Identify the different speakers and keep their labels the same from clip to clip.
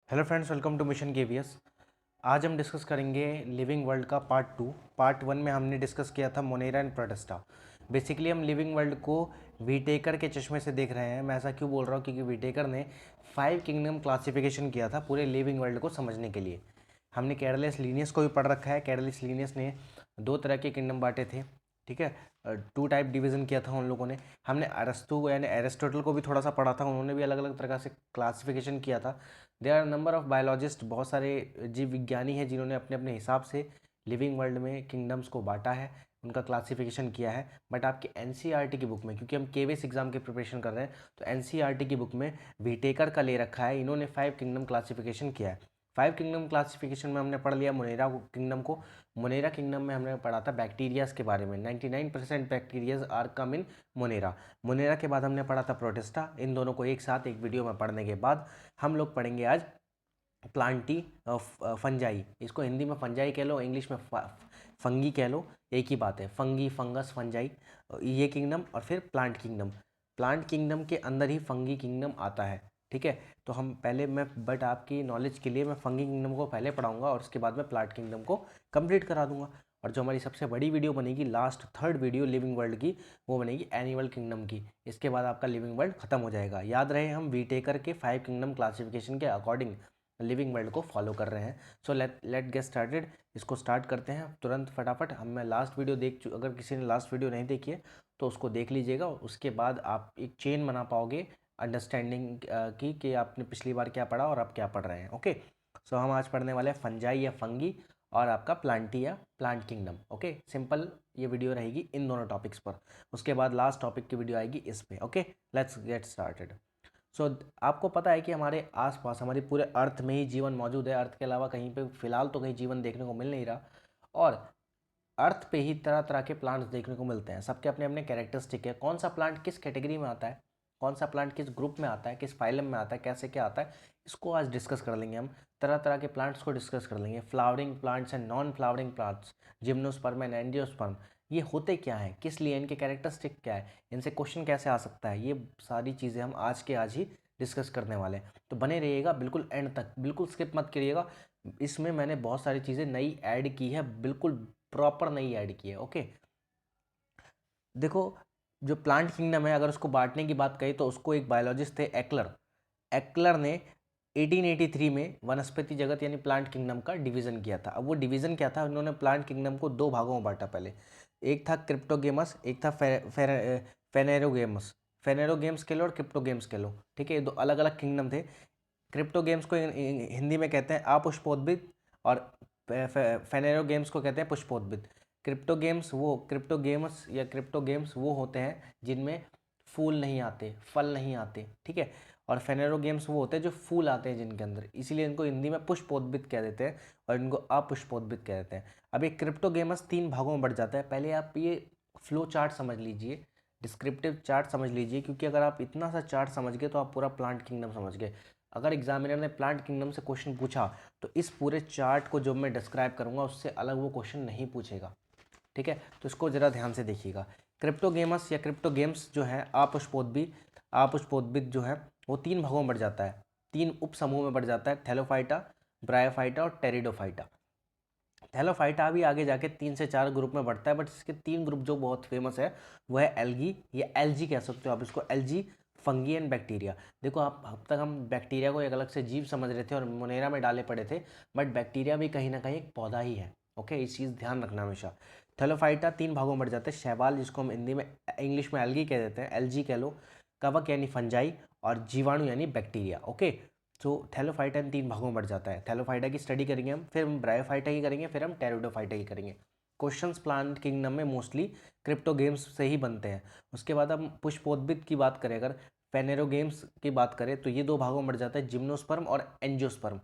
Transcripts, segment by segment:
Speaker 1: Hello friends, welcome to mission KVS. आज हम discuss करेंगे लिविंग वर्ल्ड का पार्ट 2। पार्ट 1 में हमने डिस्कस किया था मोनेरा एंड प्रोटेस्टा। बेसिकली हम लिविंग वर्ल्ड को वीटेकर के चश्मे से देख रहे हैं। मैं ऐसा क्यों बोल रहा हूँ, क्योंकि वीटेकर ने 5 किंगडम क्लासिफिकेशन किया था पूरे लिविंग वर्ल्ड को समझने के लिए। हमने कैरलिस लीनियस को भी पढ़ रखा है। कैरलिस लीनियस ने 2 तरह के किंगडम बांटे थे, ठीक है। 2 टाइप डिवीज़न किया था उन लोगों ने। हमने अरस्तु यानी एरिस्टोटल को भी थोड़ा सा पढ़ा था, उन्होंने भी अलग अलग प्रकार से क्लासिफिकेशन किया था। There are number of biologist, बहुत सारे जीव विज्ञानी हैं जिन्होंने अपने अपने हिसाब से लिविंग वर्ल्ड में किंगडम्स को बांटा है, उनका क्लासिफिकेशन किया है। बट आपकी एनसीईआरटी की बुक में, क्योंकि हम केवीएस एग्जाम की प्रिपरेशन कर रहे हैं, तो एनसीईआरटी की बुक में वीटेकर का ले रखा है, इन्होंने 5 किंगडम क्लासिफिकेशन किया है। 5 किंगडम क्लासिफिकेशन में हमने पढ़ लिया मोनेरा किंगडम को। मोनेरा किंगडम में हमने पढ़ा था बैक्टीरियाज के बारे में। 99% bacterias are come in Monera. Monera के बाद हमने पढ़ा था प्रोटिस्टा। इन दोनों को एक साथ एक वीडियो में पढ़ने के बाद हम लोग पढ़ेंगे आज प्लांटी फंजाई। इसको हिंदी में फंजाई कह लो, इंग्लिश में फंगी कह लो, एक ही बात है। फंगी, फंगस, फंजाई, ये किंगडम। और फिर प्लांट किंगडम। प्लांट किंगडम के अंदर ही फंगी किंगडम आता है, ठीक है। तो हम पहले बट आपकी नॉलेज के लिए मैं फंगी किंगडम को पहले पढ़ाऊंगा और उसके बाद में प्लांट किंगडम को कंप्लीट करा दूंगा। और जो हमारी सबसे बड़ी वीडियो बनेगी, last 3rd video living world की, वो बनेगी एनिमल किंगडम की। इसके बाद आपका लिविंग वर्ल्ड खत्म हो जाएगा। याद रहे, हम वीटेकर के 5 किंगडम क्लासिफिकेशन के अकॉर्डिंग लिविंग वर्ल्ड को फॉलो कर रहे हैं। So let get started. इसको स्टार्ट करते हैं तुरंत फटाफट। मैं लास्ट वीडियो अगर किसी ने लास्ट वीडियो नहीं देखी है तो उसको देख लीजिएगा। उसके बाद आप एक चेन बना पाओगे अंडरस्टैंडिंग की कि आपने पिछली बार क्या पढ़ा और आप क्या पढ़ रहे हैं। ओके, सो हम आज पढ़ने वाले हैं फंजाई या फंगी और आपका प्लांटी या प्लांट किंगडम। ओके, सिंपल ये वीडियो रहेगी इन दोनों टॉपिक्स पर। उसके बाद लास्ट टॉपिक की वीडियो आएगी इस पे। Okay, let's get started. आपको पता है कि हमारे आसपास, हमारे पूरे अर्थ में ही जीवन मौजूद है। अर्थ के अलावा कहीं पे फिलहाल तो कहीं जीवन देखने को मिल नहीं रहा। और अर्थ पे ही तरह तरह के प्लांट्स देखने को मिलते हैं। सबके अपने अपने कैरेक्टरिस्टिक है। कौन सा प्लांट किस कैटेगरी में आता है, कौन सा प्लांट किस ग्रुप में आता है, किस फाइलम में आता है, कैसे क्या आता है, इसको आज डिस्कस कर लेंगे हम। तरह तरह के प्लांट्स को डिस्कस कर लेंगे। Flowering plants and non flowering plants, gymnosperm and angiosperm, ये होते क्या हैं, किस लिए, इनके कैरेक्टरिस्टिक क्या है, इनसे क्वेश्चन कैसे आ सकता है, ये सारी चीज़ें हम आज के आज ही डिस्कस करने वाले हैं। तो बने रहिएगा बिल्कुल एंड तक, बिल्कुल स्किप मत करिएगा। इसमें मैंने बहुत सारी चीज़ें नई ऐड की है, बिल्कुल प्रॉपर नई ऐड की है। ओके, देखो, जो प्लांट किंगडम है, अगर उसको बांटने की बात करें तो उसको एक बायोलॉजिस्ट थे एक्लर। एक्लर ने 1883 में वनस्पति जगत यानी प्लांट किंगडम का डिवीज़न किया था। अब वो डिवीज़न क्या था, उन्होंने प्लांट किंगडम को 2 भागों में बांटा पहले। एक था क्रिप्टोगेमस, एक था फेनेरोगेमस। फेनेरोगेम्स कह लो और क्रिप्टोगेम्स कह लो, ठीक है। ये 2 अलग अलग किंगडम थे। क्रिप्टोगेम्स को हिंदी में कहते हैं अपुष्पोद्भिद, और फेनेरोगेम्स को कहते हैं पुष्पोद्भिद। क्रिप्टोगेम्स वो होते हैं जिनमें फूल नहीं आते, फल नहीं आते, ठीक है। और फेनेरोगेम्स वो होते हैं जो फूल आते हैं जिनके अंदर, इसीलिए इनको हिंदी में पुष्पोद्भिद कह देते हैं और इनको अपुष्पोद्भिद कह देते हैं। अब ये क्रिप्टोगेमस 3 भागों में बढ़ जाता है। पहले आप ये फ्लो चार्ट समझ लीजिए, डिस्क्रिप्टिव चार्ट समझ लीजिए, क्योंकि अगर आप इतना सा चार्ट समझ गए तो आप पूरा प्लांट किंगडम समझ गए। अगर एग्जामिनर ने प्लांट किंगडम से क्वेश्चन पूछा तो इस पूरे चार्ट को जो मैं डिस्क्राइब करूंगा उससे अलग वो क्वेश्चन नहीं पूछेगा, ठीक है। तो इसको ज़रा ध्यान से देखिएगा। क्रिप्टोगेमस या क्रिप्टोगेम्स जो है अपुष्पोद्भिद जो है वो 3 भागों में बढ़ जाता है, 3 उप समूह में बढ़ जाता है। थैलोफाइटा, ब्रायोफाइटा और टेरिडोफाइटा। थैलोफाइटा भी आगे जाके 3 से 4 ग्रुप में बढ़ता है, बट इसके 3 ग्रुप जो बहुत फेमस है वो है एल्गी, या एल्जी कह सकते हो आप इसको, एल्जी, फंगी एंड बैक्टीरिया। देखो, आप अब तक हम बैक्टीरिया को एक अलग से जीव समझ रहे थे और मोनेरा में डाले पड़े थे, बट बैक्टीरिया भी कहीं ना कहीं एक पौधा ही है। ओके, इस चीज़ ध्यान रखना हमेशा। थैलोफाइटा 3 भागों में बढ़ जाते हैं। शैवाल, जिसको हम हिंदी में इंग्लिश में एल्गी कह देते हैं, एल्जी कह लो, कवक यानी फंजाई, और जीवाणु यानी बैक्टीरिया। ओके, तो थैलोफाइटा इन 3 भागों में बढ़ जाता है। थैलोफाइटा की स्टडी करेंगे हम, फिर हम ब्रायोफाइटा की करेंगे, फिर हम टेरिडोफाइटा की करेंगे। क्वेश्चंस प्लांट किंगडम में मोस्टली क्रिप्टोगेम्स से ही बनते हैं। उसके बाद हम पुष्पोद्भिद की बात करें, अगर फेनेरोगेम्स की बात करें तो ये 2 भागों में बढ़ जाता है, जिम्नोस्पर्म और एंजियोस्पर्म।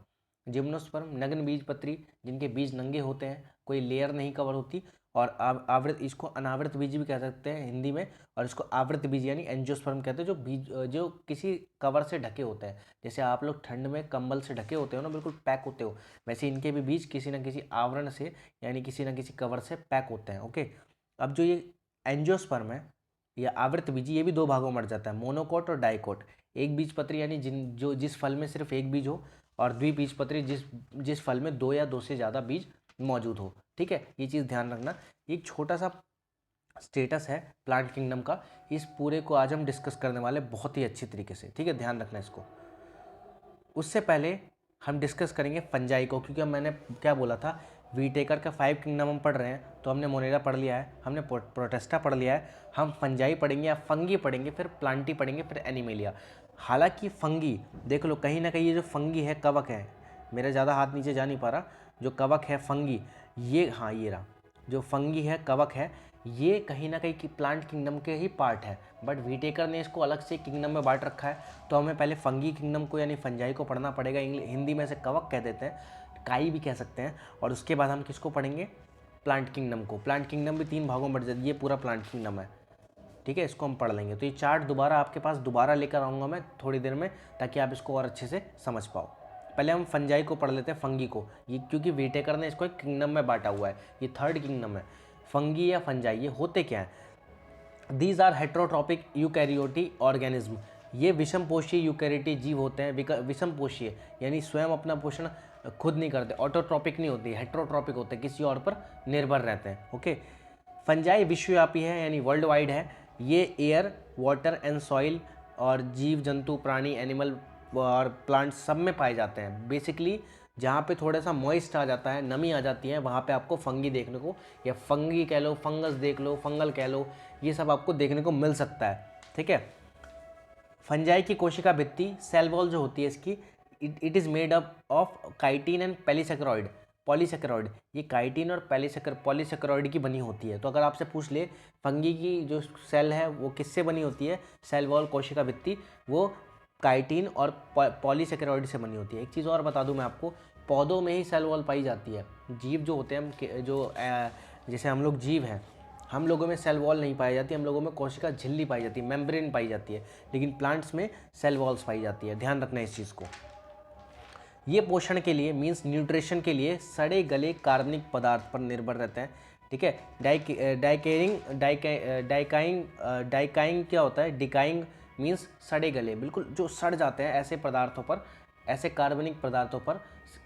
Speaker 1: जिम्नोस्पर्म नग्न बीजपत्री, जिनके बीज नंगे होते हैं, कोई लेयर नहीं कवर होती, और आवृत, इसको अनावृत बीज भी कह सकते हैं हिंदी में, और इसको आवृत बीज यानी एंजियोस्पर्म कहते हैं, जो बीज जो किसी कवर से ढके होते हैं। जैसे आप लोग ठंड में कंबल से ढके होते हो ना, बिल्कुल पैक होते हो, वैसे इनके भी बीज किसी न किसी आवरण से यानी किसी न किसी कवर से पैक होते हैं। ओके, अब जो ये एंजियोस्पर्म है या आवृत बीजी, ये भी 2 भागों में बढ़ जाता है, मोनोकोट और डाइकोट। एक बीज पत्री यानी जिस फल में सिर्फ एक बीज हो, और द्विबीजपत्री जिस जिस फल में 2 या 2 से ज़्यादा बीज मौजूद हो। ठीक है, ये चीज़ ध्यान रखना। एक छोटा सा स्टेटस है प्लांट किंगडम का, इस पूरे को आज हम डिस्कस करने वाले बहुत ही अच्छी तरीके से। ठीक है, ध्यान रखना इसको। उससे पहले हम डिस्कस करेंगे फंजाई को, क्योंकि मैंने क्या बोला था, वीटेकर का 5 किंगडम हम पढ़ रहे हैं, तो हमने मोनेरा पढ़ लिया है, हमने प्रोटेस्टा पढ़ लिया है, हम फंजाई पढ़ेंगे या फंगी पढ़ेंगे, फिर प्लांटी पढ़ेंगे, फिर एनिमेलिया। हालांकि फंगी देख लो, कहीं ना कहीं ये जो फंगी है, कवक है, मेरा ज़्यादा हाथ नीचे जा नहीं पा रहा, जो कवक है फंगी, ये हाँ ये रहा, जो फंगी है कवक है, ये कहीं ना कहीं की प्लांट किंगडम के ही पार्ट है, बट वीटेकर ने इसको अलग से किंगडम में बांट रखा है। तो हमें पहले फंगी किंगडम को यानी फंजाई को पढ़ना पड़ेगा। हिंदी में से कवक कह देते हैं, काई भी कह सकते हैं। और उसके बाद हम किसको पढ़ेंगे, प्लांट किंगडम को। प्लांट किंगडम भी 3 भागों में बढ़ जाती है, ये पूरा प्लांट किंगडम है। ठीक है, इसको हम पढ़ लेंगे। तो ये चार्ट दोबारा आपके पास दोबारा लेकर आऊँगा मैं थोड़ी देर में, ताकि आप इसको और अच्छे से समझ पाओ। पहले हम फंजाई को पढ़ लेते हैं, फंगी को, ये क्योंकि वीटेकर ने इसको एक किंगडम में बांटा हुआ है, ये 3rd किंगडम है। फंगी या फंजाई ये होते क्या हैं? दीज आर हेट्रोट्रॉपिक यूकैरियोटी ऑर्गेनिज्म, ये विषमपोषी यूकैरियोटी जीव होते हैं। विषमपोषी यानी स्वयं अपना पोषण खुद नहीं करते, ऑटोट्रॉपिक नहीं होती, हेट्रोट्रॉपिक होते हैं, किसी और पर निर्भर रहते हैं। ओके, फंजाई विश्वव्यापी है यानी वर्ल्ड वाइड है। ये एयर, वाटर एंड सॉइल और जीव जंतु, प्राणी, एनिमल और प्लांट्स सब में पाए जाते हैं। बेसिकली जहाँ पे थोड़ा सा मॉइस्ट आ जाता है, नमी आ जाती है, वहाँ पे आपको फंगी देखने को, या फंगी कह लो, फंगस देख लो, फंगल कह लो, ये सब आपको देखने को मिल सकता है। ठीक है, फंजाई की कोशिका भित्ति, सेल वॉल जो होती है इसकी, it is made up of chitin and polysaccharide. Polysaccharide, ये काइटिन और पॉलीसेकेरॉइड की बनी होती है। तो अगर आपसे पूछ ले फंगी की जो सेल है वो किससे बनी होती है, सेल वॉल, कोशिका भित्ति, वो काइटिन और पॉलीसेकेरॉइड से बनी होती है। एक चीज़ और बता दूं मैं आपको, पौधों में ही सेल वॉल पाई जाती है। जीव जो होते हैं, जो जैसे हम लोग जीव हैं, हम लोगों में सेल वॉल नहीं पाई जाती, हम लोगों में कोशिका झिल्ली पाई जाती है, मेम्ब्रेन पाई जाती है, लेकिन प्लांट्स में सेल वॉल्स पाई जाती है। ध्यान रखना इस चीज़ को। ये पोषण के लिए मीन्स न्यूट्रिशन के लिए सड़े गले कार्बनिक पदार्थ पर निर्भर रहते हैं। ठीक है, डाइकाइंग क्या होता है, डिकाइंग मीन्स सड़े गले, बिल्कुल जो सड़ जाते हैं, ऐसे पदार्थों पर, ऐसे कार्बनिक पदार्थों पर,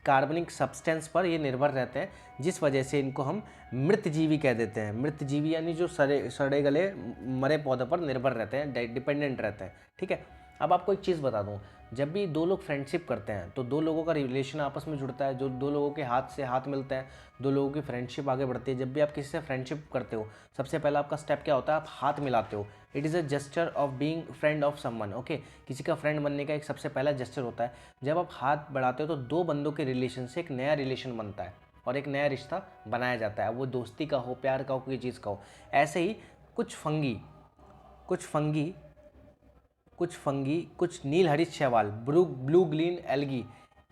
Speaker 1: कार्बनिक सब्सटेंस पर ये निर्भर रहते हैं, जिस वजह से इनको हम मृतजीवी कह देते हैं। मृतजीवी यानी जो सड़े गले मरे पौधों पर निर्भर रहते हैं, डिपेंडेंट रहते हैं। ठीक है, अब आपको एक चीज़ बता दूं, जब भी दो लोग फ्रेंडशिप करते हैं तो दो लोगों का रिलेशन आपस में जुड़ता है, जो दो लोगों के हाथ से हाथ मिलते हैं, दो लोगों की फ्रेंडशिप आगे बढ़ती है। जब भी आप किसी से फ्रेंडशिप करते हो, सबसे पहला आपका स्टेप क्या होता है, आप हाथ मिलाते हो। It is a gesture of being friend of someone. Okay, किसी का फ्रेंड बनने का एक सबसे पहला जेस्चर होता है। जब आप हाथ बढ़ाते हो तो दो बंदों के रिलेशन से एक नया रिलेशन बनता है और एक नया रिश्ता बनाया जाता है, वो दोस्ती का हो, प्यार का हो, कोई चीज़ का हो। ऐसे ही कुछ फंगी, कुछ नील हरित शैवाल, ब्लू ग्रीन एल्गी,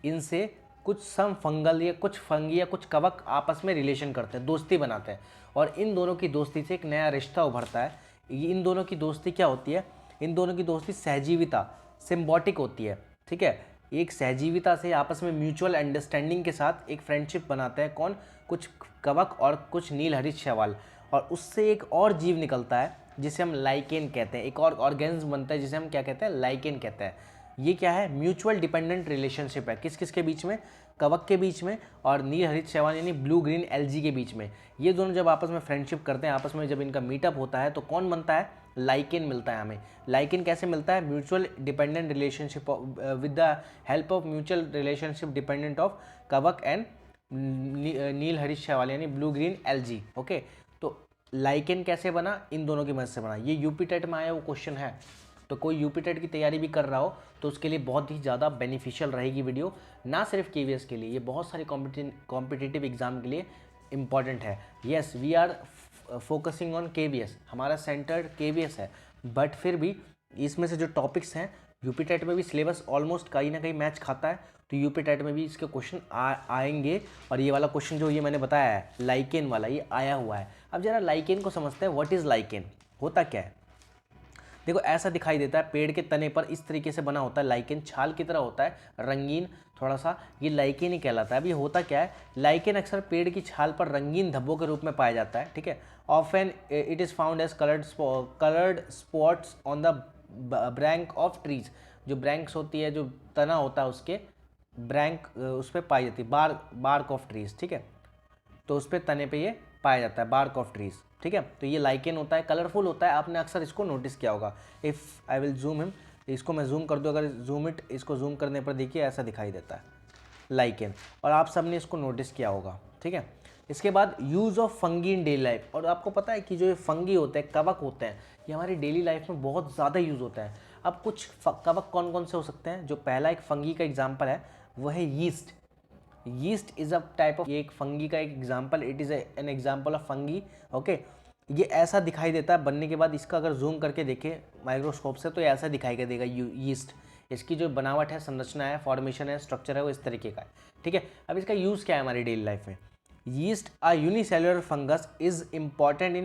Speaker 1: इनसे कुछ सम फंगल या कुछ फंगी या कुछ कवक आपस में रिलेशन करते हैं, दोस्ती बनाते हैं, और इन दोनों की दोस्ती से एक नया रिश्ता उभरता है। इन दोनों की दोस्ती क्या होती है, इन दोनों की दोस्ती सहजीविता, सिम्बॉटिक होती है। ठीक है, एक सहजीविता से आपस में म्यूचुअल अंडरस्टैंडिंग के साथ एक फ्रेंडशिप बनाते हैं। कौन, कुछ कवक और कुछ नील हरित शैवाल, और उससे एक और जीव निकलता है जिसे हम लाइकेन कहते हैं। एक और ऑर्गेनिज्म बनता है जिसे हम क्या कहते हैं, लाइकेन कहते हैं। ये क्या है, म्यूचुअल डिपेंडेंट रिलेशनशिप है, किस किस के बीच में, कवक के बीच में और नील हरित शैवाल यानी ब्लू ग्रीन एल्गी के बीच में। ये दोनों जब आपस में फ्रेंडशिप करते हैं, आपस में जब इनका मीटअप होता है तो कौन बनता है, लाइकेन मिलता है हमें। लाइकेन कैसे मिलता है, mutual dependent relationship with the help of mutual relationship dependent of कवक एंड नील हरित शैवाल यानी ब्लू ग्रीन एल्गी। ओके, तो लाइकेन कैसे बना, इन दोनों की मदद से बना। ये यूपी टेट में आया वो क्वेश्चन है, तो कोई यूपी टेट की तैयारी भी कर रहा हो तो उसके लिए बहुत ही ज़्यादा बेनिफिशियल रहेगी वीडियो, ना सिर्फ केवीएस के लिए, ये बहुत सारे कॉम्पिटिटिव एग्जाम के लिए इंपॉर्टेंट है। Yes, we are focusing on KVS, हमारा सेंटर्ड केवीएस है, बट फिर भी इसमें से जो टॉपिक्स हैं यूपी टेट में भी सिलेबस ऑलमोस्ट कहीं ना कहीं मैच खाता है, तो यूपी टेट में भी इसके क्वेश्चन आएंगे। और ये वाला क्वेश्चन जो ये मैंने बताया है लाइकेन वाला, ये आया हुआ है। अब जरा लाइकेन को समझते हैं, व्हाट इज़ लाइकेन, होता क्या है। देखो ऐसा दिखाई देता है, पेड़ के तने पर इस तरीके से बना होता है लाइकेन, छाल की तरह होता है, रंगीन थोड़ा सा, ये लाइकेन ही कहलाता है। अब ये होता क्या है, लाइकेन अक्सर पेड़ की छाल पर रंगीन धब्बों के रूप में पाया जाता है। ठीक है, often it is found as coloured spots on the branch of trees, जो ब्रैंक्स होती है, जो तना होता है उसके ब्रैंक उस पर पाई जाती है, बार्क ऑफ ट्रीज, ठीक है। तो उस पर तने पे ये पाया जाता है, बार्क ऑफ ट्रीज, ठीक है। तो ये लाइकेन होता है, कलरफुल होता है, आपने अक्सर इसको नोटिस किया होगा। If I will zoom him, इसको मैं जूम कर दूँ, अगर जूम इट, इसको जूम करने पर देखिए ऐसा दिखाई देता है लाइकेन, और आप सब ने इसको नोटिस किया होगा, ठीक है। इसके बाद use of fungi in daily life, और आपको पता है कि जो ये फंगी होते हैं, कवक होते हैं, ये हमारी डेली लाइफ में बहुत ज़्यादा यूज़ होता है। अब कुछ कवक कौन कौन से हो सकते हैं, जो पहला एक फंगी का एग्जाम्पल है वो है yeast. Yeast is a type of, ये एक फंगी का एक example, it is an example of fungi, okay. ये ऐसा दिखाई देता है बनने के बाद, इसका अगर जूम करके देखें माइक्रोस्कोप से तो ये ऐसा दिखाई देगा यीस्ट। इसकी जो बनावट है, संरचना है, फॉर्मेशन है, स्ट्रक्चर है, वो इस तरीके का है, ठीक है। अब इसका यूज़ क्या है हमारी डेली लाइफ में। Yeast a unicellular fungus is important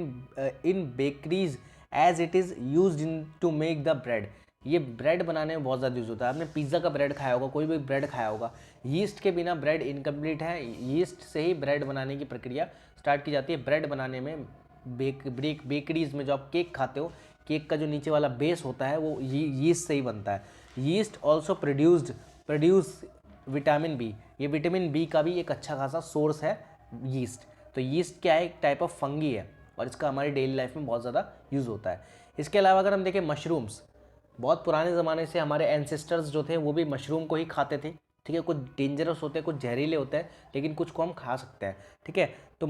Speaker 1: in bakeries as it is use in to make the bread. ये ब्रेड बनाने में बहुत ज़्यादा यूज़ होता है। आपने पिज़्ज़ा का ब्रेड खाया होगा, कोई भी ब्रेड खाया होगा, यीस्ट के बिना ब्रेड इनकम्प्लीट है। यीस्ट से ही ब्रेड बनाने की प्रक्रिया स्टार्ट की जाती है। ब्रेड बनाने में बेकरीज में जो आप केक खाते हो, केक का जो नीचे वाला बेस होता है वो यीस्ट से ही बनता है। Yeast also produce vitamin B, ये विटामिन बी का भी एक अच्छा खासा सोर्स है यीस्ट। तो यीस्ट क्या है, एक टाइप ऑफ फंगी है, और इसका हमारी डेली लाइफ में बहुत ज़्यादा यूज़ होता है। इसके अलावा अगर हम देखें मशरूम्स, बहुत पुराने ज़माने से हमारे एंसेस्टर्स जो थे वो भी मशरूम को ही खाते थे, ठीक है। कुछ डेंजरस होते हैं, कुछ जहरीले होते हैं, लेकिन कुछ को हम खा सकते हैं, ठीक है। तो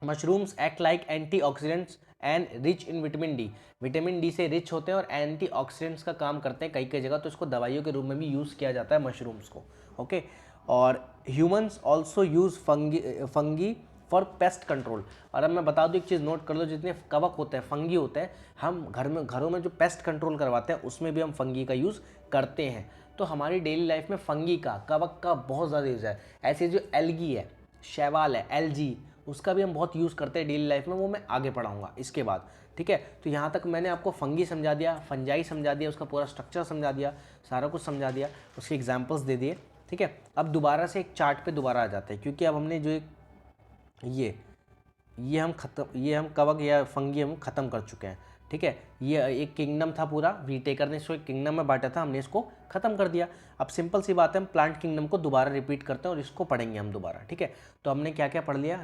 Speaker 1: mushrooms act like antioxidants and rich in vitamin D से रिच होते हैं और एंटीऑक्सीडेंट्स का काम करते हैं कई कई जगह। तो इसको दवाइयों के रूप में भी यूज़ किया जाता है मशरूम्स को, ओके। और humans also use fungi for pest control. और अब मैं बता दूं एक चीज़ नोट कर लो, जितने कवक होते हैं, फंगी होते हैं, हम घरों में जो पेस्ट कंट्रोल करवाते हैं उसमें भी हम फंगी का यूज़ करते हैं। तो हमारी डेली लाइफ में फंगी का, कवक का बहुत ज़्यादा यूज़ है। ऐसे जो एल्गी है, शैवाल है, एलजी, उसका भी हम बहुत यूज़ करते हैं डेली लाइफ में, वो मैं आगे पढ़ाऊँगा इसके बाद, ठीक है। तो यहाँ तक मैंने आपको फंगी समझा दिया, फंजाई समझा दिया, उसका पूरा स्ट्रक्चर समझा दिया, सारा कुछ समझा दिया, उसके एग्जाम्पल्स दे दिए, ठीक है। अब दोबारा से एक चार्ट पे दोबारा आ जाते हैं, क्योंकि अब हमने जो एक ये हम कवक या फंगी हम ख़त्म कर चुके हैं, ठीक है। ये एक किंगडम था पूरा, वीटेकर ने इसको एक किंगडम में बांटा था, हमने इसको ख़त्म कर दिया। अब सिंपल सी बात है, हम प्लांट किंगडम को दोबारा रिपीट करते हैं और इसको पढ़ेंगे हम दोबारा, ठीक है। तो हमने क्या क्या पढ़ लिया,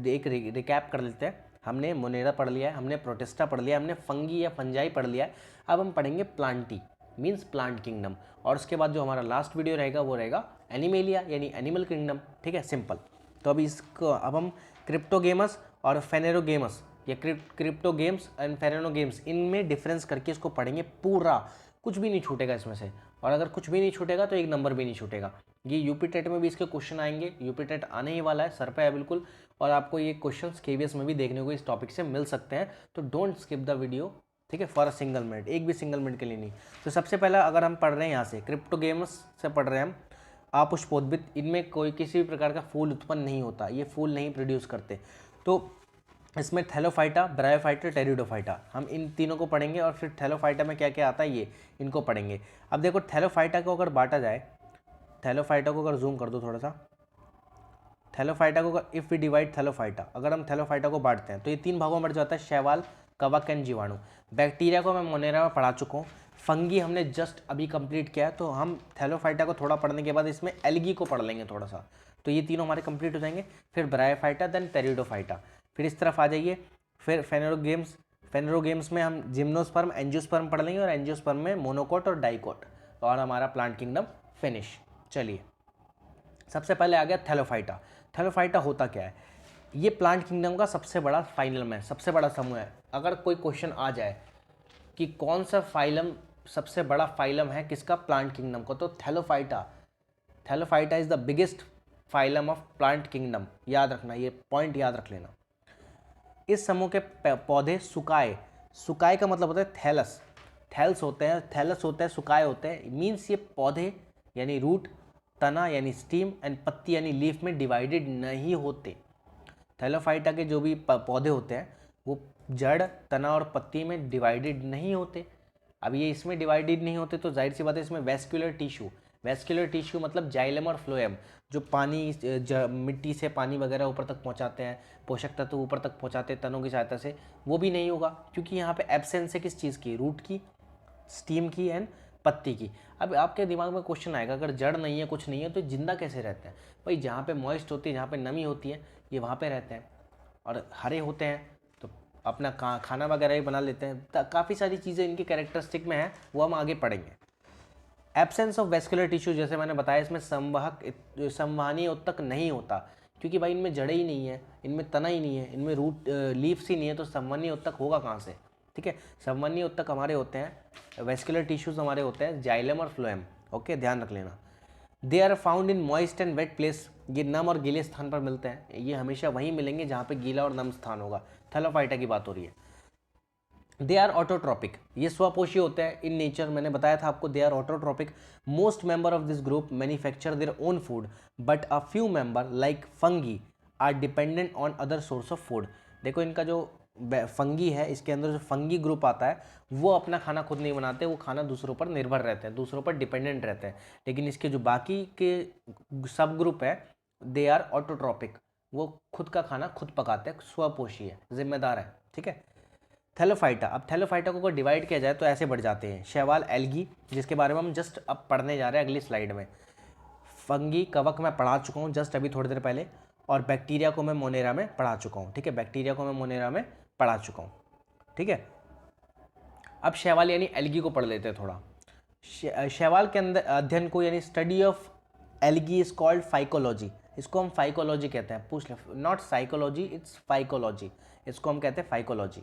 Speaker 1: एक रिकैप कर लेते हैं। हमने मोनेरा पढ़ लिया है, हमने प्रोटिस्टा पढ़ लिया, हमने फंगी या फंजाई पढ़ लिया है। अब हम पढ़ेंगे प्लांटी, मीन्स प्लांट किंगडम, और उसके बाद जो हमारा लास्ट वीडियो रहेगा वो रहेगा एनिमेलिया यानी एनिमल किंगडम, ठीक है, सिंपल। तो अब हम क्रिप्टोगेमस और फेनेरोगेमस, या क्रिप्टो गेम्स एंड फेरेनो गेम्स, इनमें डिफरेंस करके इसको पढ़ेंगे पूरा, कुछ भी नहीं छूटेगा इसमें से। और अगर कुछ भी नहीं छूटेगा तो एक नंबर भी नहीं छूटेगा। ये यूपी टेट में भी इसके क्वेश्चन आएंगे, यूपी टेट आने ही वाला है, सर पे है बिल्कुल, और आपको ये क्वेश्चंस केवीएस में भी देखने को इस टॉपिक से मिल सकते हैं। तो डोंट स्किप द वीडियो, ठीक है, फॉर अ सिंगल मिनट, एक भी सिंगल मिनट के लिए नहीं। तो सबसे पहला अगर हम पढ़ रहे हैं यहाँ से क्रिप्टो गेम्स से पढ़ रहे हैं हम, अपुष्पोद्भिद, इनमें कोई किसी भी प्रकार का फूल उत्पन्न नहीं होता, ये फूल नहीं प्रोड्यूस करते। तो इसमें थैलोफाइटा, ब्रायोफाइटा, टेरिडोफाइटा, हम इन तीनों को पढ़ेंगे, और फिर थैलोफाइटा में क्या क्या आता है ये इनको पढ़ेंगे। अब देखो थैलोफाइटा को अगर बांटा जाए, थैलोफाइटा को अगर जूम कर दो थोड़ा सा, थैलोफाइटा को अगर इफ़ वी डिवाइड थैलोफाइटा, अगर हम थैलोफाइटा को बांटते हैं तो ये तीन भागों में बढ़ जाता है, शैवाल, कवक एंड जीवाणु। बैक्टीरिया को मैं मोनेरा में पढ़ा चुका हूँ, फंगी हमने जस्ट अभी कंप्लीट किया है। तो हम थैलोफाइटा को थोड़ा पढ़ने के बाद इसमें एल्गी को पढ़ लेंगे थोड़ा सा, तो ये तीनों हमारे कंप्लीट हो जाएंगे। फिर ब्रायोफाइटा, देन टेरिडोफाइटा, फिर इस तरफ आ जाइए, फिर फेनेरोगेम्स में हम जिम्नोस्पर्म, एंजियोस्पर्म पढ़ लेंगे, और एंजियोस्पर्म में मोनोकोट और डाइकोट, और हमारा प्लांट किंगडम फिनिश। चलिए सबसे पहले आ गया थैलोफाइटा। थैलोफाइटा होता क्या है, ये प्लांट किंगडम का सबसे बड़ा फाइलम है, सबसे बड़ा समूह है। अगर कोई क्वेश्चन आ जाए कि कौन सा फाइलम सबसे बड़ा फाइलम है किसका, प्लांट किंगडम को, तो Thallophyta is the biggest phylum of plant kingdom. याद रखना, ये पॉइंट याद रख लेना। इस समूह के पौधे सुकाए का मतलब होता है थैलस होते हैं, सुकाए होते हैं, मीन्स ये पौधे यानी रूट, तना यानी स्टीम एंड पत्ती यानी लीफ में डिवाइडेड नहीं होते। थैलोफाइटा के जो भी पौधे होते हैं वो जड़, तना और पत्ती में डिवाइडेड नहीं होते। अब ये इसमें डिवाइडेड नहीं होते तो जाहिर सी बात है इसमें वेस्क्यूलर टिश्यू मतलब जाइलम और फ्लोएम, जो पानी मिट्टी से पानी वगैरह ऊपर तक पहुंचाते हैं, पोषक तत्व ऊपर तक पहुंचाते हैं तनों की सहायता से, वो भी नहीं होगा, क्योंकि यहाँ पे एब्सेंस है किस चीज़ की, रूट की, स्टीम की एंड पत्ती की। अब आपके दिमाग में क्वेश्चन आएगा, अगर जड़ नहीं है, कुछ नहीं है, तो जिंदा कैसे रहते हैं? भाई जहाँ पे मॉइस्ट होती है, जहाँ पे नमी होती है, ये वहाँ पे रहते हैं, और हरे होते हैं तो अपना खाना वगैरह ही बना लेते हैं। काफ़ी सारी चीज़ें इनकी कैरेक्टरिस्टिक में है, वो हम आगे पढ़ेंगे। एब्सेंस ऑफ वेस्कुलर टिश्यू, जैसे मैंने बताया, इसमें संवहनीय ऊतक नहीं होता, क्योंकि भाई इनमें जड़ें ही नहीं है, इनमें तना ही नहीं है, इनमें रूट लीव्स ही नहीं है, तो संवहनीय ऊतक होगा कहाँ से? ठीक है, संवहनीय ऊतक हमारे होते हैं, वेस्कुलर टिश्यूज हमारे होते हैं जाइलम और फ्लोएम। ओके, ध्यान रख लेना। They are found in moist and wet place, ये नम और गीले स्थान पर मिलते हैं, ये हमेशा वहीं मिलेंगे जहाँ पे गीला और नम स्थान होगा। थैलोफाइटा की बात हो रही है। दे आर ऑटोट्रॉपिक, ये स्वपोषी होते हैं इन नेचर, मैंने बताया था आपको, they are autotrophic. Most member of this group manufacture their own food, but a few member like fungi are dependent on other source of food. देखो इनका जो फंगी है, इसके अंदर जो फंगी ग्रुप आता है, वो अपना खाना खुद नहीं बनाते, वो खाना दूसरों पर निर्भर रहते हैं, दूसरों पर डिपेंडेंट रहते हैं। लेकिन इसके जो बाकी के सब ग्रुप है, दे आर ऑटोट्रॉपिक, वो खुद का खाना खुद पकाते हैं, स्वपोषी है, जिम्मेदार है। ठीक है। थैलोफाइटा, अब थैलोफाइटा को अगर डिवाइड किया जाए तो ऐसे बढ़ जाते हैं। शैवाल एल्गी, जिसके बारे में हम जस्ट अब पढ़ने जा रहे हैं अगली स्लाइड में। फंगी, कवक मैं पढ़ा चुका हूँ जस्ट अभी थोड़ी देर पहले, और बैक्टीरिया को मैं मोनेरा में पढ़ा चुका हूँ। ठीक है, बैक्टीरिया को मैं मोनेरा में पढ़ा चुका हूँ। ठीक है, अब शैवाल यानी एल्गी को पढ़ लेते हैं थोड़ा। शैवाल के अंदर अध्ययन को यानी study of algae is called phycology, इसको हम फाइकोलॉजी कहते हैं। पूछ ले, नॉट साइकोलॉजी, इट्स फाइकोलॉजी, इसको हम कहते हैं फाइकोलॉजी।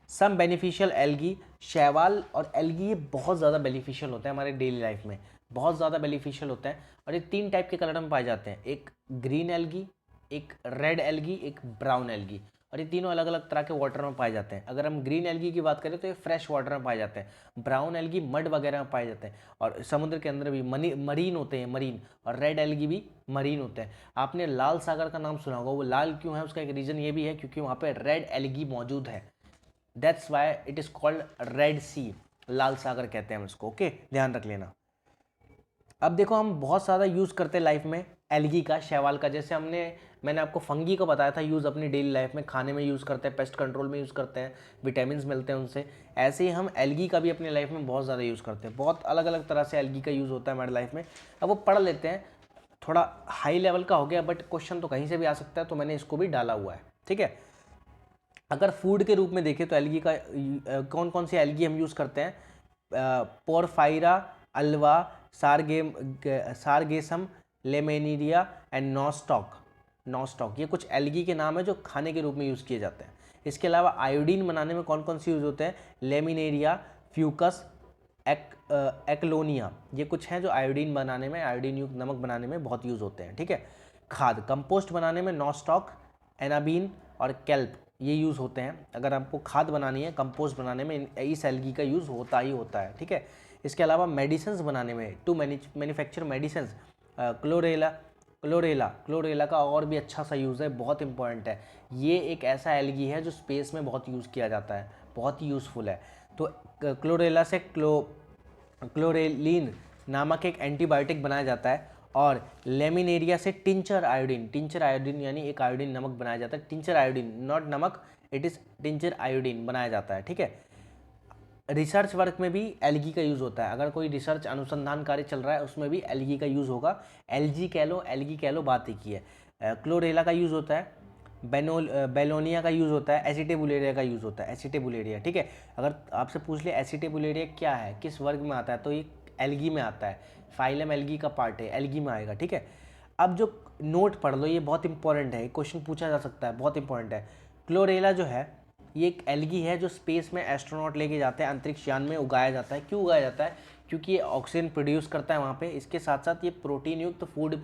Speaker 1: सम बेनिफिशियल एल्गी, शैवाल और एल्गी ये बहुत ज़्यादा बेनिफिशियल होते हैं हमारे डेली लाइफ में, बहुत ज़्यादा बेनिफिशियल होते हैं, और ये 3 टाइप के कलर में पाए जाते हैं, एक ग्रीन एल्गी, एक रेड एल्गी, एक ब्राउन एल्गी, और ये तीनों अलग अलग तरह के वाटर में पाए जाते हैं। अगर हम ग्रीन एल्गी की बात करें तो ये फ्रेश वाटर में पाए जाते हैं, ब्राउन एल्गी मड वगैरह में पाए जाते हैं, और समुद्र के अंदर भी मरीन होते हैं, मरीन, और रेड एल्गी भी मरीन होते हैं। आपने लाल सागर का नाम सुना होगा, वो लाल क्यों है उसका एक रीज़न ये भी है क्योंकि वहाँ पे रेड एल्गी मौजूद है, that's why it is called Red Sea, लाल सागर कहते हैं हम इसको। ओके, ध्यान रख लेना। अब देखो हम बहुत ज़्यादा यूज़ करते हैं लाइफ में एल्गी का, शैवाल का, जैसे मैंने आपको फंगी का बताया था यूज़ अपनी डेली लाइफ में, खाने में यूज़ करते हैं, पेस्ट कंट्रोल में यूज़ करते हैं, विटामिन मिलते हैं उनसे। ऐसे ही हम एल्गी का भी अपनी लाइफ में बहुत ज़्यादा यूज़ करते हैं, बहुत अलग अलग तरह से एल्गी का यूज़ होता है हमारी लाइफ में। अब वो पढ़ लेते हैं, थोड़ा हाई लेवल का हो गया बट क्वेश्चन तो कहीं से भी आ सकता है, तो मैंने इसको भी डाला हुआ है। ठीक है, अगर फूड के रूप में देखें तो एल्गी का कौन कौन सी एल्गी हम यूज़ करते हैं? पोरफाइरा, अल्वा, सारगेसम, लेमेनिरिया एंड नॉस्टॉक, ये कुछ एल्गी के नाम है जो खाने के रूप में यूज़ किए जाते हैं। इसके अलावा आयोडीन बनाने में कौन कौन से यूज़ होते हैं? लेमिनेरिया, फ्यूकस, एक्लोनिया, ये कुछ हैं जो आयोडीन बनाने में, आयोडीन युक्त नमक बनाने में बहुत यूज़ होते हैं। ठीक है, खाद कंपोस्ट बनाने में नॉस्टॉक, एनाबीन और केल्प ये यूज़ होते हैं। अगर आपको खाद बनानी है, कंपोस्ट बनाने में इस एल्गी का यूज़ होता ही होता है। ठीक है, इसके अलावा मेडिसिन बनाने में, टू मैन्युफैक्चर मेडिसिन, क्लोरेला का और भी अच्छा सा यूज़ है, बहुत इंपॉर्टेंट है। ये एक ऐसा एल्गी है जो स्पेस में बहुत यूज़ किया जाता है, बहुत ही यूज़फुल है। तो क्लोरेला से क्लोरेलिन नामक एक एंटीबायोटिक बनाया जाता है, और लेमिनेरिया से टिंचर आयोडीन यानी एक आयोडीन नमक बनाया जाता है। टिंचर आयोडीन, नॉट नमक, इट इज़ टिंचर आयोडीन बनाया जाता है। ठीक है, रिसर्च वर्क में भी एल्गी का यूज़ होता है, अगर कोई रिसर्च अनुसंधान कार्य चल रहा है उसमें भी एल्गी का यूज़ होगा। एल्गी कह लो, बात एक ही है। क्लोरेला का यूज़ होता है, बेलोनिया का यूज़ होता है, एसिटेबुलेरिया का यूज़ होता है, एसिटेबुलेरिया। ठीक है, अगर आपसे पूछ ले एसिटेबुलेरिया क्या है, किस वर्ग में आता है, तो ये एल्गी में आता है, फाइलम एल्गी का पार्ट है, एल्गी में आएगा। ठीक है, अब जो नोट पढ़ लो, ये बहुत इंपॉर्टेंट है, क्वेश्चन पूछा जा सकता है, बहुत इंपॉर्टेंट है। क्लोरेला जो है ये एक एल्गी है जो स्पेस में एस्ट्रोनॉट लेके जाते हैं, अंतरिक्ष यान में उगाया जाता है। क्यों उगाया जाता है? क्योंकि ये ऑक्सीजन प्रोड्यूस करता है वहाँ पे, इसके साथ साथ ये प्रोटीन युक्त फूड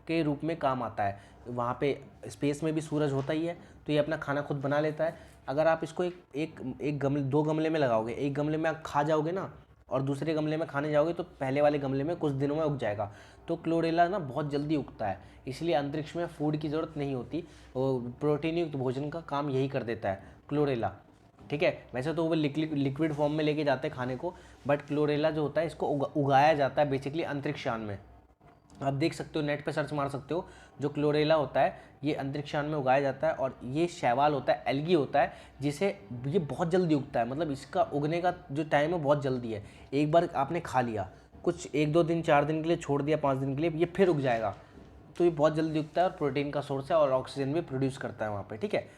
Speaker 1: के रूप में काम आता है। वहाँ पे स्पेस में भी सूरज होता ही है, तो ये अपना खाना खुद बना लेता है। अगर आप इसको एक गमले, 2 गमले में लगाओगे, एक गमले में आप खा जाओगे ना, और दूसरे गमले में खाने जाओगे तो पहले वाले गमले में कुछ दिनों में उग जाएगा। तो क्लोरेला ना बहुत जल्दी उगता है, इसलिए अंतरिक्ष में फूड की ज़रूरत नहीं होती, वो प्रोटीन युक्त भोजन का काम यही कर देता है क्लोरेला। ठीक है, वैसे तो वो लिक्विड फॉर्म में लेके जाते हैं खाने को, बट क्लोरेला जो होता है इसको उगाया जाता है बेसिकली अंतरिक्ष यान में। आप देख सकते हो, नेट पे सर्च मार सकते हो, जो क्लोरेला होता है ये अंतरिक्षयान में उगाया जाता है, और ये शैवाल होता है, एल्गी होता है, जिसे ये बहुत जल्दी उगता है, मतलब इसका उगने का जो टाइम है बहुत जल्दी है। एक बार आपने खा लिया, कुछ 1-2 दिन 4 दिन के लिए छोड़ दिया, 5 दिन के लिए, ये फिर उग जाएगा। तो ये बहुत जल्दी उगता है और प्रोटीन का सोर्स है और ऑक्सीजन भी प्रोड्यूस करता है वहाँ पे, ठीक है।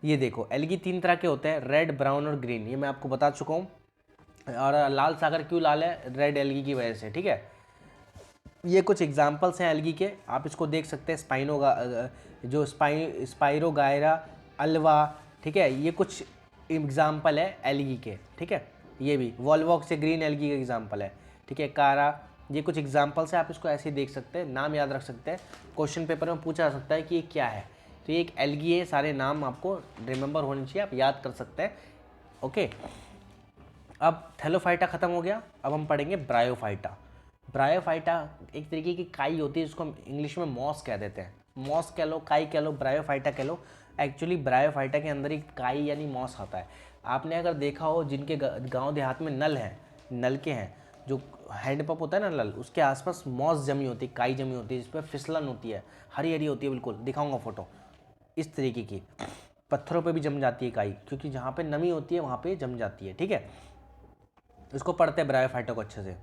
Speaker 1: ये देखो, एल्गी 3 तरह के होते हैं, रेड, ब्राउन और ग्रीन, ये मैं आपको बता चुका हूँ। और लाल सागर क्यों लाल है? रेड एल्गी की वजह से, ठीक है। ये कुछ एग्जाम्पल्स हैं एल्गी के, आप इसको देख सकते हैं, जो स्पाइरोगायरा, अल्वा, ठीक है, ये कुछ एग्जाम्पल है एल्गी के, ठीक है। ये भी वॉलवॉक्स से ग्रीन एल्गी का एग्जाम्पल है, ठीक है। कारा, ये कुछ एग्जाम्पल्स है, आप इसको ऐसे ही देख सकते हैं, नाम याद रख सकते हैं, क्वेश्चन पेपर में पूछा जा सकता है कि ये क्या है। तो ये एक एल्गी है, सारे नाम आपको रिमेंबर होने चाहिए, आप याद कर सकते हैं, ओके। अब थैलोफाइटा खत्म हो गया, अब हम पढ़ेंगे ब्रायोफाइटा। ब्रायोफाइटा एक तरीके की काई होती है, जिसको हम इंग्लिश में मॉस कह देते हैं। मॉस कह लो, काई कह लो, ब्रायोफाइटा कह लो। एक्चुअली ब्रायोफाइटा के अंदर एक काई यानी मॉस आता है। आपने अगर देखा हो, जिनके गांव देहात में नल हैं, नलके हैं, जो हैंडपंप होता है ना नल, उसके आसपास मॉस जमी होती है, काई जमी होती है, जिस पर फिसलन होती है, हरी हरी होती है, बिल्कुल दिखाऊंगा फोटो, इस तरीके की। पत्थरों पे भी जम जाती है काई, क्योंकि जहाँ पे नमी होती है वहाँ पे जम जाती है, ठीक है। इसको पढ़ते हैं ब्रायोफाइटा को अच्छे से।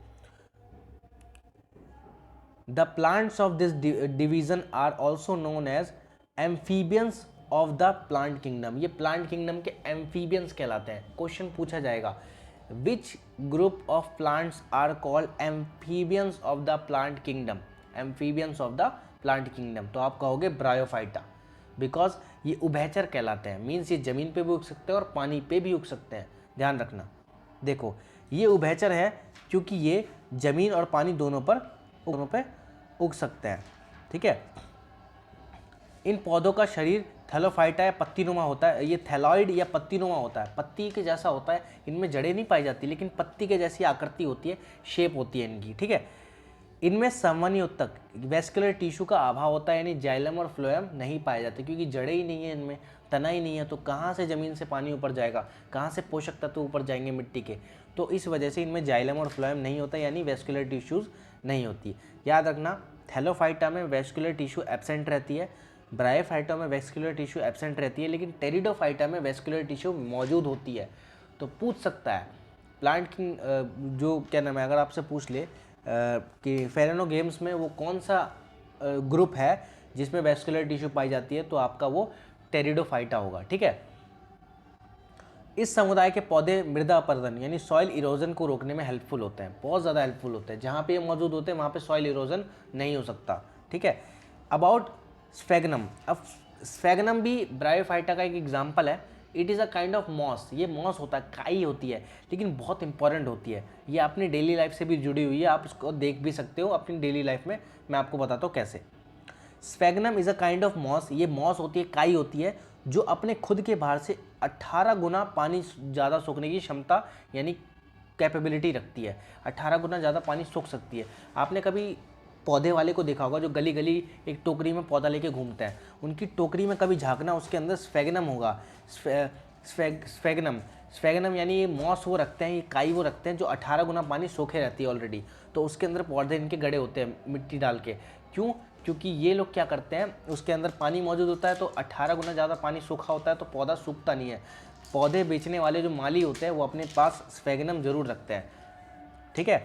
Speaker 1: The plants of this division are also known as amphibians of the plant kingdom। ये plant kingdom के amphibians कहलाते हैं। क्वेश्चन पूछा जाएगा, which group of plants are called amphibians of the plant kingdom? amphibians of the plant kingdom, तो आप कहोगे bryophyta, because ये उभयचर कहलाते हैं। मीन्स ये जमीन पे भी उग सकते हैं और पानी पे भी उग सकते हैं, ध्यान रखना। देखो, ये उभयचर है क्योंकि ये जमीन और पानी दोनों पे उग सकते हैं, ठीक है। इन पौधों का शरीर थैलोफाइटा या पत्तीनुमा होता है, ये थैलॉइड या पत्तीनुमा होता है, पत्ती के जैसा होता है। इनमें जड़ें नहीं पाई जाती, लेकिन पत्ती के जैसी आकृति होती है, शेप होती है इनकी, ठीक है। इनमें संवहनी वेस्कुलर टिश्यू का अभाव होता है, यानी जाइलम और फ्लोएम नहीं पाए जाते, क्योंकि जड़ें ही नहीं है इनमें, तना ही नहीं है, तो कहाँ से ज़मीन से पानी ऊपर जाएगा, कहाँ से पोषक तत्व ऊपर जाएंगे मिट्टी के। तो इस वजह से इनमें जाइलम और फ्लोएम नहीं होता, यानी वेस्कुलर टिश्यूज़ नहीं होती। याद रखना, थैलोफाइटा में वेस्कुलर टिश्यू एब्सेंट रहती है, ब्रायोफाइटा में वेस्कुलर टिश्यू एब्सेंट रहती है, लेकिन टेरिडोफाइटा में वेस्कुलर टिश्यू मौजूद होती है। तो पूछ सकता है प्लांट की जो क्या नाम है, अगर आपसे पूछ ले कि फेरेनो गेम्स में वो कौन सा ग्रुप है जिसमें वेस्कुलर टिश्यू पाई जाती है, तो आपका वो टेरिडोफाइटा होगा, ठीक है। इस समुदाय के पौधे मृदा अपरदन यानी सॉइल इरोजन को रोकने में हेल्पफुल होते हैं, बहुत ज़्यादा हेल्पफुल होते हैं। जहाँ पे ये मौजूद होते हैं वहाँ पे सॉइल इरोजन नहीं हो सकता, ठीक है। अबाउट स्फेगनम, अब स्फेगनम भी ब्रायोफाइटा का एक एग्जाम्पल है। It is a kind of moss, ये मॉस होता है, काई होती है, लेकिन बहुत इंपॉर्टेंट होती है। ये अपनी डेली लाइफ से भी जुड़ी हुई है, आप इसको देख भी सकते हो अपनी डेली लाइफ में। मैं आपको बताता हूँ कैसे। Sphagnum is a kind of moss, ये मॉस होती है, काई होती है, जो अपने खुद के भार से 18 गुना पानी ज़्यादा सोखने की क्षमता यानी कैपेबिलिटी रखती है। 18 गुना ज़्यादा पानी सोख सकती है। आपने कभी पौधे वाले को देखा होगा जो गली गली एक टोकरी में पौधा लेके घूमते हैं, उनकी टोकरी में कभी झांकना, उसके अंदर स्फेगनम होगा। स्फेगनम यानी ये मॉस वो रखते हैं, ये काई वो रखते हैं जो 18 गुना पानी सोखे रहती है ऑलरेडी। तो उसके अंदर पौधे इनके गड़े होते हैं मिट्टी डाल के। क्यों? क्योंकि ये लोग क्या करते हैं, उसके अंदर पानी मौजूद होता है, तो 18 गुना ज़्यादा पानी सूखा होता है, तो पौधा सूखता नहीं है। पौधे बेचने वाले जो माली होते हैं वो अपने पास स्फेगनम जरूर रखते हैं, ठीक है।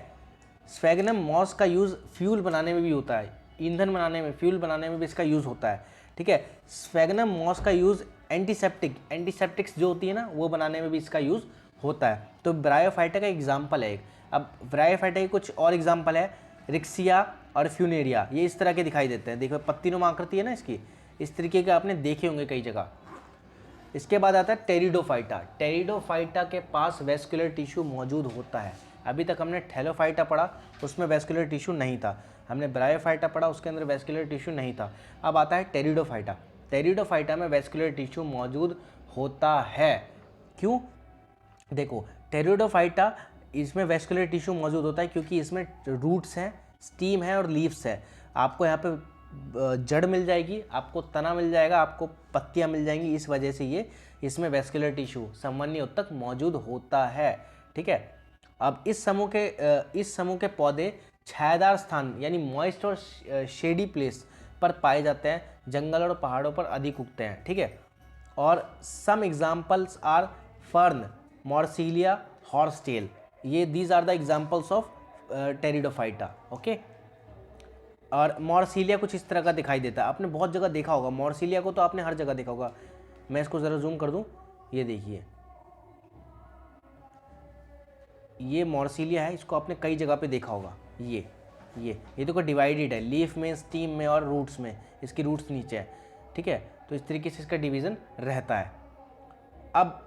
Speaker 1: स्फेगनम मॉस का यूज़ फ्यूल बनाने में भी होता है, ईंधन बनाने में, फ्यूल बनाने में भी इसका यूज़ होता है, ठीक है। स्फेगनम मॉस का यूज़ एंटीसेप्टिक्स जो होती है ना, वो बनाने में भी इसका यूज़ होता है। तो ब्रायोफाइटा का एग्जाम्पल है एक। अब ब्रायोफाइटा के कुछ और एग्जाम्पल है, रिक्सिया और फ्यूनेरिया, ये इस तरह के दिखाई देते हैं। देखो पत्तीनुमा आकृति है ना इसकी, इस तरीके के आपने देखे होंगे कई जगह। इसके बाद आता है टेरिडोफाइटा। टेरिडोफाइटा के पास वेस्कुलर टिश्यू मौजूद होता है। अभी तक हमने थैलोफाइटा पढ़ा, उसमें वेस्कुलर टिश्यू नहीं था। हमने ब्रायोफाइटा पढ़ा, उसके अंदर वेस्कुलर टिश्यू नहीं था। अब आता है टेरिडोफाइटा। टेरिडोफाइटा में वेस्कुलर टिश्यू मौजूद होता है। क्यों? देखो, टेरिडोफाइटा इसमें वेस्कुलर टिश्यू मौजूद होता है क्योंकि इसमें रूट्स हैं, स्टीम है और लीव्स है। आपको यहाँ पे जड़ मिल जाएगी, आपको तना मिल जाएगा, आपको पत्तियाँ मिल जाएंगी, इस वजह से ये इसमें वेस्कुलर टिश्यू संवहनी उत्तक मौजूद होता है, ठीक है। अब इस समूह के पौधे छायादार स्थान यानी मॉइस्ट और शेडी प्लेस पर पाए जाते हैं, जंगल और पहाड़ों पर अधिक उगते हैं, ठीक है। और some examples are fern, marsilea, horsetail, ये these are the examples of pteridophyta, okay. और मॉर्सिलिया कुछ इस तरह का दिखाई देता है, आपने बहुत जगह देखा होगा मॉर्सिलिया को, तो आपने हर जगह देखा होगा। मैं इसको ज़रा जूम कर दूं, ये देखिए, ये मॉर्सिलिया है, इसको आपने कई जगह पे देखा होगा। ये देखो डिवाइडेड है, लीफ में, स्टीम में और रूट्स में, इसकी रूट्स नीचे है, ठीक है। तो इस तरीके से इसका डिवीज़न रहता है। अब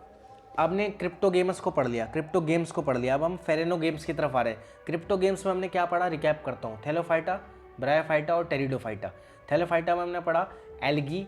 Speaker 1: आपने क्रिप्टो गेम्स को पढ़ लिया, क्रिप्टो गेम्स को पढ़ लिया, अब हम फेरेनो गेम्स की तरफ आ रहे हैं। क्रिप्टो गेम्स में हमने क्या पढ़ा, रिकैप करता हूँ। थैलोफाइटा, ब्रायोफाइटा और टेरिडोफाइटा। थैलोफाइटा में हमने पढ़ा एल्गी,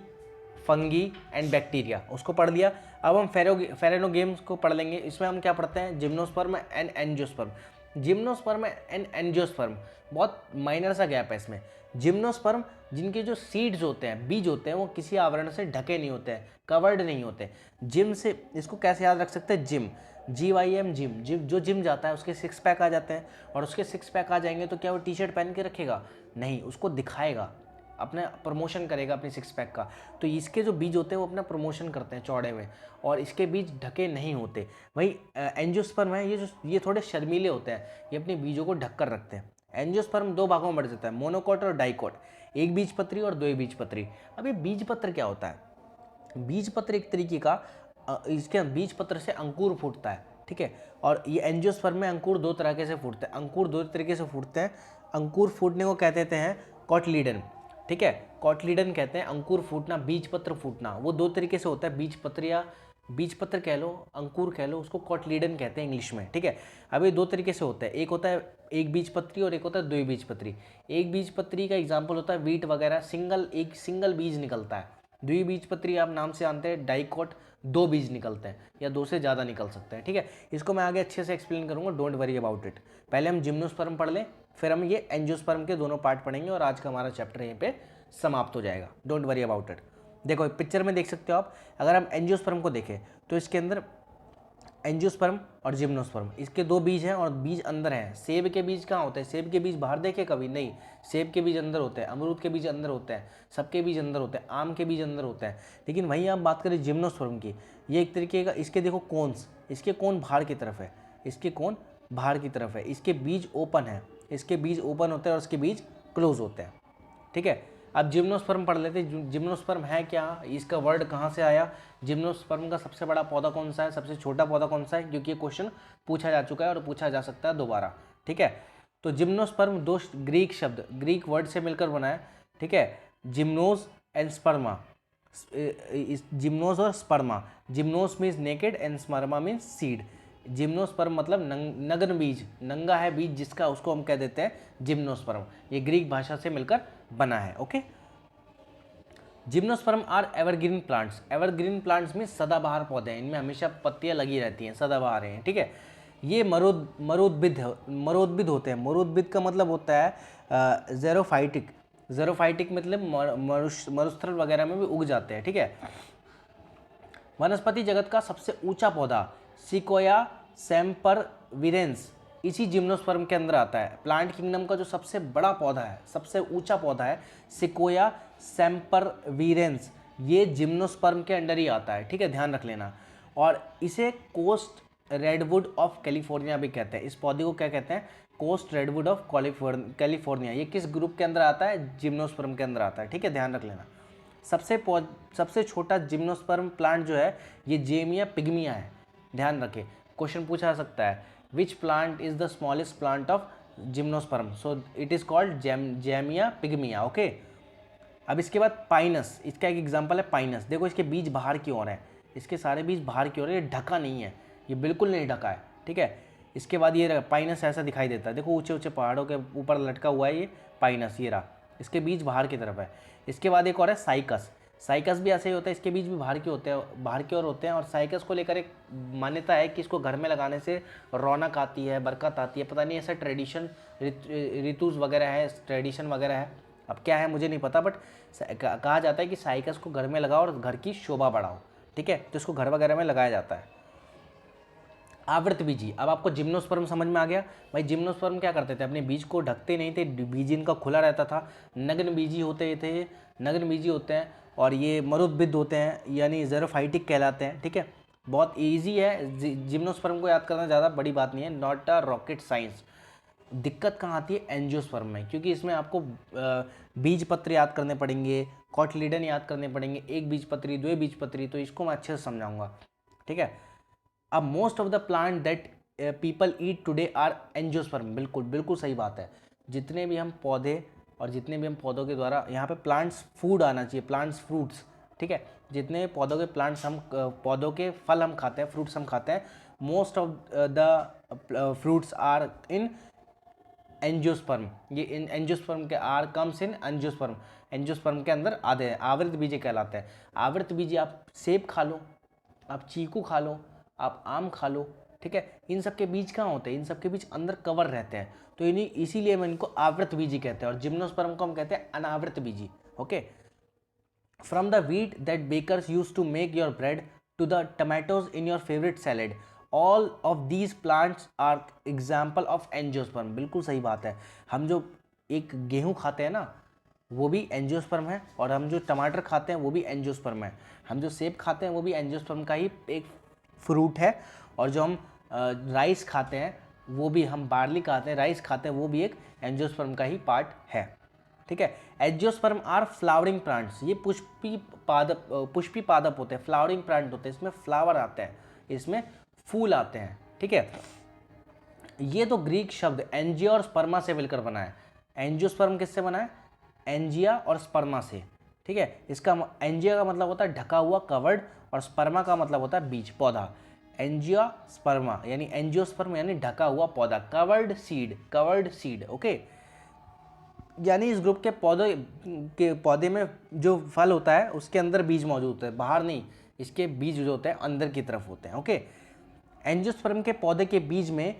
Speaker 1: फंगी एंड बैक्टीरिया, उसको पढ़ लिया। अब हम फेरेनो गेम्स को पढ़ लेंगे। इसमें हम क्या पढ़ते हैं, gymnosperm and angiosperm. Gymnosperm and angiosperm, बहुत माइनर सा गैप है इसमें। जिम्नोस्पर्म, जिनके जो सीड्स होते हैं, बीज होते हैं, वो किसी आवरण से ढके नहीं होते हैं, कवर्ड नहीं होते। जिम से, इसको कैसे याद रख सकते हैं, जिम, GYM, जिम, जो जिम जाता है उसके 6 पैक आ जाते हैं, और उसके 6 पैक आ जाएंगे तो क्या वो टी शर्ट पहन के रखेगा, नहीं, उसको दिखाएगा, अपना प्रमोशन करेगा अपनी 6 पैक का। तो इसके जो बीज होते हैं वो अपना प्रमोशन करते हैं चौड़े में, और इसके बीज ढके नहीं होते। वही एंजियोस्पर्म है, ये थोड़े शर्मीले होते हैं, ये अपने बीजों को ढक कर रखते हैं। एंजियोस्पर्म 2 भागों में बढ़ जाता है, मोनोकॉट और डाइकॉट, एक बीजपत्री और 2 बीजपत्री। अब ये बीजपत्र क्या होता है, बीजपत्र एक तरीके का, इसके बीजपत्र से अंकुर फूटता है, ठीक है। और ये एंजियोस्पर्म में अंकुर 2 तरीके से फूटते हैं, अंकुर 2 तरीके से फूटते हैं। अंकुर फूटने को क्या कहते हैं, कॉटलीडन, ठीक है, कॉटलीडन कहते हैं अंकुर फूटना, बीजपत्र फूटना, वो 2 तरीके से होता है, बीजपत्र या बीजपत्र कह लो, अंकुर कह लो, उसको कॉटलीडन कहते हैं इंग्लिश में, ठीक है। अब ये 2 तरीके से होता है, एक होता है एक बीजपत्री और एक होता है 2 बीजपत्री। एक बीजपत्री का एग्जाम्पल होता है वीट वगैरह, एक सिंगल बीज निकलता है। द्विबीजपत्री आप नाम से जानते हैं, डाइकॉट 2 बीज निकलते हैं या 2 से ज़्यादा निकल सकते हैं, ठीक है। इसको मैं आगे अच्छे से एक्सप्लेन करूंगा, डोंट वरी अबाउट इट। पहले हम जिम्नोस्पर्म पढ़ लें, फिर हम ये एंजियोस्पर्म के दोनों पार्ट पढ़ेंगे, और आज का हमारा चैप्टर यहीं पे समाप्त हो जाएगा, डोंट वरी अबाउट इट। देखो पिक्चर में देख सकते हो आप, अगर हम एंजियोस्पर्म को देखें तो इसके अंदर एंजियोस्पर्म और जिम्नोस्पर्म, इसके 2 बीज हैं और बीज अंदर हैं। सेब के बीज कहाँ होते हैं, सेब के बीज बाहर देखे कभी, नहीं, सेब के बीज अंदर होते हैं, अमरूद के बीज अंदर होते हैं, सबके बीज अंदर होते हैं, आम के बीज अंदर होते हैं। लेकिन वहीं आप बात करें जिम्नोस्पर्म की, ये एक तरीके का, इसके देखो कोन्स, इसके कोन बाहर की तरफ है, इसके कोन बाहर की तरफ है, इसके बीज ओपन है, इसके बीज ओपन होते हैं और इसके बीज क्लोज होते हैं, ठीक है। अब जिम्नोस्पर्म पढ़ लेते हैं, जिम्नोस्पर्म है क्या, इसका वर्ड कहाँ से आया, जिम्नोस्पर्म का सबसे बड़ा पौधा कौन सा है, सबसे छोटा पौधा कौन सा है, क्योंकि ये क्वेश्चन पूछा जा चुका है और पूछा जा सकता है दोबारा, ठीक है। तो जिम्नोस्पर्म 2 ग्रीक शब्द, ग्रीक वर्ड से मिलकर बना है, ठीक है, जिम्नोस एंड स्पर्मा, जिम्नोस और स्पर्मा। जिम्नोस means naked and स्पर्मा means seed. Gymnosperm मतलब नग्न बीज, नंगा है बीज जिसका, उसको हम कह देते हैं जिम्नोस्पर्म। ये ग्रीक भाषा से मिलकर बना है, okay. Gymnosperm are evergreen plants, evergreen plants में सदाबहार पौधे हैं, इनमें हमेशा पत्तियां लगी रहती हैं, सदाबहार हैं, ठीक है। ये मरोद्भिद होते हैं। मरोद्भिद का मतलब होता है ज़ेरोफाइटिक, ज़ेरोफाइटिक मतलब मरुस्थल वगैरह में भी उग जाते हैं, ठीक है। वनस्पति जगत का सबसे ऊंचा पौधा सिकोया सेम्परविरेंस इसी जिम्नोस्पर्म के अंदर आता है। प्लांट किंगडम का जो सबसे बड़ा पौधा है, सबसे ऊंचा पौधा है सिकोया सेम्परविरेंस, ये जिम्नोस्पर्म के अंडर ही आता है, ठीक है, ध्यान रख लेना। और इसे कोस्ट रेडवुड ऑफ कैलिफोर्निया भी कहते हैं। इस पौधे को क्या कहते हैं, कोस्ट रेडवुड ऑफ कैलिफोर्निया। ये किस ग्रुप के अंदर आता है, जिम्नोस्पर्म के अंदर आता है, ठीक है, ध्यान रख लेना। सबसे छोटा जिम्नोस्पर्म प्लांट जो है ये जेमिया पिग्मिया है, ध्यान रखें, क्वेश्चन पूछा जा सकता है, which plant is the smallest plant of gymnosperm, so it is called zamia pygmaea, okay. अब इसके बाद पाइनस, इसका एक एग्जांपल है पाइनस। देखो इसके बीज बाहर की ओर है, इसके सारे बीज बाहर की ओर है, ये ढका नहीं है, ये बिल्कुल नहीं ढका है, ठीक है। इसके बाद ये पाइनस ऐसा दिखाई देता है, देखो ऊंचे ऊंचे पहाड़ों के ऊपर लटका हुआ है ये पाइनस, ये रहा, इसके बीज बाहर की तरफ है। इसके बाद एक और है साइकस, साइकस भी ऐसे ही होता है, इसके बीज भी बाहर के होते हैं, बाहर की ओर होते हैं। और साइकस को लेकर एक मान्यता है कि इसको घर में लगाने से रौनक आती है, बरकत आती है, पता नहीं ऐसा ट्रेडिशन, ऋतुज वगैरह है, ट्रेडिशन वगैरह है, अब क्या है मुझे नहीं पता, बट कहा जाता है कि साइकस को घर में लगाओ और घर की शोभा बढ़ाओ, ठीक है, तो इसको घर वगैरह में लगाया जाता है। आवृतबीजी। अब आपको जिम्नोस्पर्म समझ में आ गया। भाई जिम्नोस्पर्म क्या करते थे, अपने बीज को ढकते नहीं थे, बीज इनका खुला रहता था। नग्नबीजी होते थे, नग्नबीजी होते हैं, और ये मरुद्भिद होते हैं, यानी ज़ेरोफाइटिक कहलाते हैं। ठीक है, बहुत ईजी है, जिम्नोस्पर्म को याद करना ज़्यादा बड़ी बात नहीं है, नॉट अ रॉकेट साइंस। दिक्कत कहाँ आती है, एंजियोस्पर्म में, क्योंकि इसमें आपको बीज पत्र याद करने पड़ेंगे, कॉटलीडन याद करने पड़ेंगे, एक बीज पत्री, दो बीज पत्री, तो इसको मैं अच्छे से समझाऊंगा। ठीक है, अब most of the plant that people eat today are angiosperm. बिल्कुल बिल्कुल सही बात है। जितने भी हम पौधे और जितने भी हम पौधों के द्वारा, यहाँ पे प्लांट्स फूड आना चाहिए, प्लांट्स फ्रूट्स। ठीक है, जितने पौधों के प्लांट्स हम पौधों के फल हम खाते हैं, फ्रूट्स हम खाते हैं, most of the fruits are in angiosperm. ये इन एंजियोस्पर्म के are comes in angiosperm, angiosperm के अंदर आते हैं, आवृत बीजी कहलाते हैं। आवृत बीजी आप सेब खा लो, आप चीकू खा लो, आप आम खा लो। ठीक है, इन सब के बीज कहाँ होते हैं, इन सब के बीज अंदर कवर रहते हैं, तो इन्हीं इसीलिए हम इनको आवृत बीजी कहते हैं, और जिम्नोस्पर्म को हम कहते हैं अनावृत बीजी। Okay, from the wheat that bakers use to make your bread to the tomatoes in your favourite salad, all of these plants are example of angiosperm. बिल्कुल सही बात है। हम जो एक गेहूं खाते हैं ना, वो भी एंजियोस्पर्म है, और हम जो टमाटर खाते हैं वो भी एंजियोस्पर्म है। हम जो सेब खाते हैं वो भी एंजियोस्पर्म का ही एक फ्रूट है, और जो हम राइस खाते हैं, वो भी हम बार्ली खाते हैं, राइस खाते हैं, वो भी एक एंजियोस्पर्म का ही पार्ट है। ठीक है, एंजियोस्पर्म आर फ्लावरिंग प्लांट्स। ये पुष्पी पादप होते हैं, फ्लावरिंग प्लांट होते हैं, इसमें फ्लावर आते हैं, इसमें फूल आते हैं। ठीक है, ये तो ग्रीक शब्द एंजिया और स्पर्मा से मिलकर बना है। एंजियोस्पर्म किससे बना है, एंजिया और स्पर्मा से। ठीक है, इसका एंजिया का मतलब होता है ढका हुआ, कवर्ड, और स्पर्मा का मतलब होता है बीज, पौधा। एंजिया स्पर्मा यानी एंजियोस्पर्म यानी ढका हुआ पौधा, covered seed, covered seed. Okay, यानी इस ग्रुप के पौधे में जो फल होता है उसके अंदर बीज मौजूद होता है, बाहर नहीं, इसके बीज जो होते हैं अंदर की तरफ होते हैं। ओके, एंजियोस्पर्म के पौधे के बीज में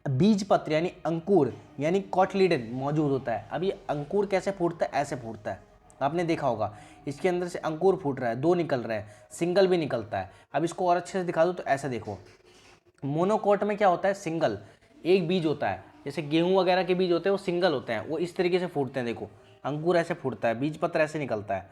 Speaker 1: बीज पत्र यानी अंकुर यानी कॉटलीडन मौजूद होता है। अब ये अंकुर कैसे फूटता है, ऐसे फूटता है, आपने देखा होगा, इसके अंदर से अंकुर फूट रहा है, दो निकल रहे हैं, सिंगल भी निकलता है। अब इसको और अच्छे से दिखा दो तो ऐसे देखो, मोनोकोट में क्या होता है, सिंगल, एक बीज होता है, जैसे गेहूं वगैरह के बीज होते हैं वो सिंगल होते हैं, वो इस तरीके से फूटते हैं। देखो अंकुर ऐसे फूटता है, बीज पत्र ऐसे निकलता है,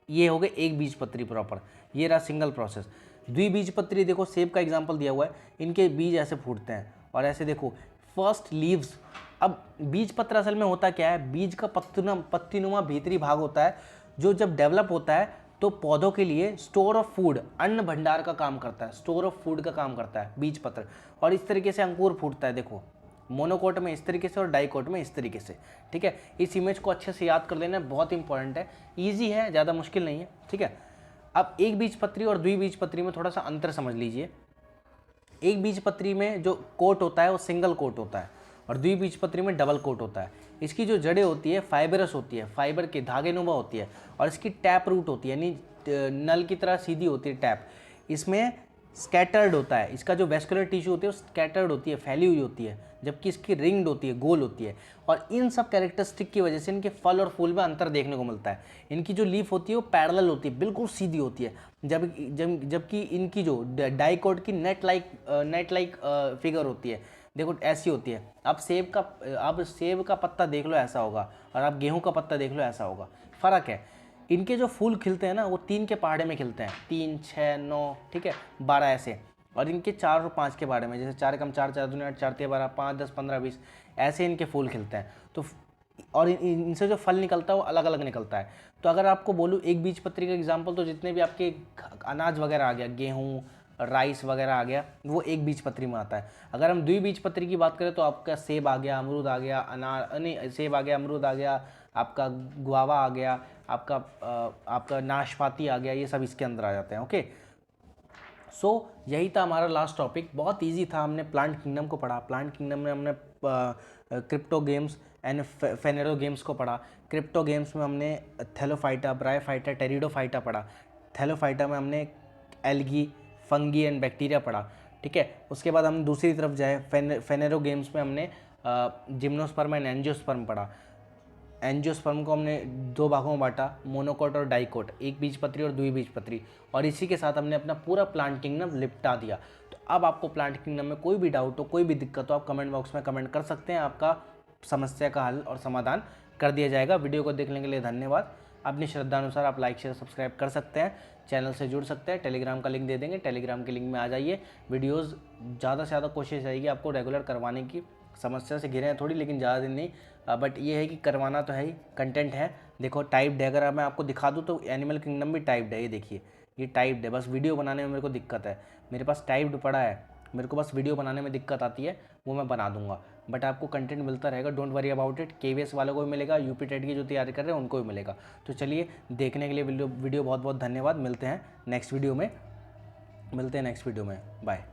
Speaker 1: ये हो गए एक बीज पत्री प्रॉपर, ये रहा सिंगल प्रोसेस। द्विबीज पत्री देखो, सेब का एग्जाम्पल दिया हुआ है, इनके बीज ऐसे फूटते हैं, और ऐसे देखो फर्स्ट लीव्स। अब बीज पत्र असल में होता क्या है, बीज का पत्तीनुमा भीतरी भाग होता है, जो जब डेवलप होता है तो पौधों के लिए स्टोर ऑफ फूड, अन्न भंडार का काम करता है, स्टोर ऑफ फूड का काम करता है बीज पत्र, और इस तरीके से अंकुर फूटता है। देखो मोनोकोट में इस तरीके से और डाइकोट में इस तरीके से। ठीक है, इस इमेज को अच्छे से याद कर लेना, बहुत इंपॉर्टेंट है, ईजी है, ज़्यादा मुश्किल नहीं है। ठीक है, अब एक बीजपत्री और द्विबीजपत्री में थोड़ा सा अंतर समझ लीजिए। एक बीजपत्री में जो कोट होता है वो सिंगल कोट होता है, और द्विबीजपत्री में डबल कोट होता है। इसकी जो जड़ें होती है फाइबरस होती है, फाइबर के धागेनुमा होती है, और इसकी टैप रूट होती है, यानी नल की तरह सीधी होती है टैप। इसमें स्कैटर्ड होता है, इसका जो वेस्कुलर टिश्यू होती है वो स्कैटर्ड होती है, फैली हुई होती है, जबकि इसकी रिंग्ड होती है, गोल होती है। और इन सब कैरेक्टरिस्टिक की वजह से इनके फल और फूल में अंतर देखने को मिलता है। इनकी जो लीफ होती है वो पैरेलल होती है, बिल्कुल सीधी होती है, जबकि इनकी जो डाइकोट की नेट लाइक फिगर होती है, देखो ऐसी होती है। आप सेब का पत्ता देख लो ऐसा होगा, और आप गेहूं का पत्ता देख लो ऐसा होगा, फ़र्क है। इनके जो फूल खिलते हैं ना वो 3 के पहाड़े में खिलते हैं, 3, 6, 9, ठीक है, 12 ऐसे। और इनके 4 और 5 के पहाड़े में, जैसे 4 कम 4, 4 दूनी 8, 4 3 12, 5 10 15 20 ऐसे इनके फूल खिलते हैं। तो और इनसे जो फल निकलता है वो अलग अलग निकलता है। तो अगर आपको बोलूँ एक बीजपत्री का एग्जाम्पल, तो जितने भी आपके अनाज वगैरह आ गया, गेहूँ, राइस वगैरह आ गया, वो एक बीजपत्री में आता है। अगर हम द्विबीजपत्री की बात करें तो आपका सेब आ गया, अमरूद आ गया, अनार नहीं, सेब आ गया, अमरूद आ गया, आपका गुआवा आ गया, आपका नाशपाती आ गया, ये सब इसके अंदर आ जाते हैं। ओके, सो यही था हमारा लास्ट टॉपिक, बहुत इजी था। हमने प्लांट किंगडम को पढ़ा, प्लांट किंगडम में हमने क्रिप्टो गेम्स एंड फेनेरो गेम्स को पढ़ा। क्रिप्टो गेम्स में हमने थैलोफाइटा, ब्रायोफाइटा, टेरिडोफाइटा पढ़ा। थैलोफाइटा में हमने एल्गी, फंगी एंड बैक्टीरिया पढ़ा। ठीक है, उसके बाद हम दूसरी तरफ जाए, फेनेरो गेम्स में हमने जिम्नोस्पर्म एंड एंजियोस्पर्म पढ़ा। एंजियोस्पर्म को हमने 2 भागों में बांटा, मोनोकोट और डाइकोट, एक बीजपत्री और द्विबीजपत्री, और इसी के साथ हमने अपना पूरा प्लांट किंगडम निपटा दिया। तो अब आपको प्लांट किंगडम में कोई भी डाउट हो, कोई भी दिक्कत हो, आप कमेंट बॉक्स में कमेंट कर सकते हैं। आपका समस्या का हल और समाधान कर दिया जाएगा। वीडियो को देखने के लिए धन्यवाद। अपनी श्रद्धा अनुसार आप लाइक शेयर सब्सक्राइब कर सकते हैं, चैनल से जुड़ सकते हैं। टेलीग्राम का लिंक दे देंगे, टेलीग्राम के लिंक में आ जाइए। वीडियोस ज़्यादा से ज़्यादा कोशिश रहेगी आपको रेगुलर करवाने की। समस्या से घिरे हैं थोड़ी, लेकिन ज़्यादा दिन नहीं, बट ये है कि करवाना तो है ही, कंटेंट है। देखो टाइप्ड है, अगर मैं आपको दिखा दूँ तो एनिमल किंगडम भी टाइप्ड है, ये देखिए ये टाइप्ड है। बस वीडियो बनाने में मेरे को दिक्कत है, मेरे पास टाइप्ड पड़ा है, मेरे को बस वीडियो बनाने में दिक्कत आती है, वो मैं बना दूंगा। बट आपको कंटेंट मिलता रहेगा, don't worry about it. KVS वालों को भी मिलेगा, यूपी टेट की जो तैयारी कर रहे हैं उनको भी मिलेगा। तो चलिए, देखने के लिए वीडियो बहुत बहुत धन्यवाद। मिलते हैं नेक्स्ट वीडियो में, बाय।